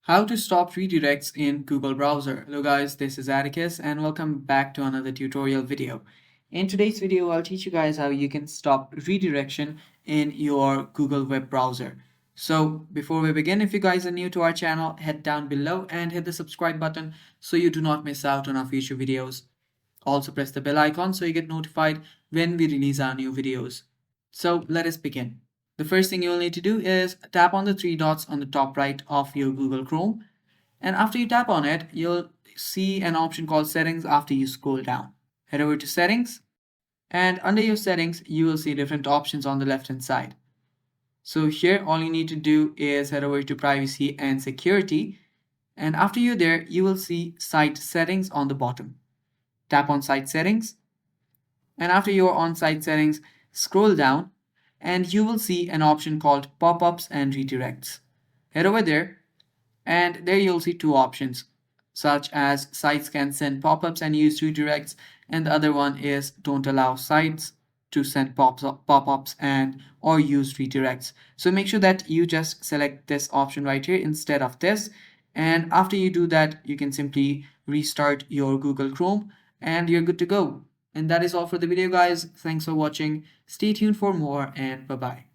How to stop redirects in Google browser. Hello guys, this is Atticus and welcome back to another tutorial video. In today's video, I'll teach you guys how you can stop redirection in your Google web browser. So before we begin, if you guys are new to our channel, head down below and hit the subscribe button so you do not miss out on our future videos. Also press the bell icon so you get notified when we release our new videos. So let us begin. The first thing you'll need to do is tap on the three dots on the top right of your Google Chrome. And after you tap on it, you'll see an option called settings after you scroll down. Head over to settings, and under your settings, you will see different options on the left hand side. So here, all you need to do is head over to privacy and security. And after you're there, you will see site settings on the bottom. Tap on site settings. And after you're on site settings, scroll down and you will see an option called pop-ups and redirects. Head over there and there you'll see two options such as sites can send pop-ups and use redirects, and the other one is don't allow sites to send pop-ups and or use redirects. So make sure that you just select this option right here instead of this, and after you do that you can simply restart your Google Chrome and you're good to go. And that is all for the video guys. Thanks for watching. Stay tuned for more and bye bye.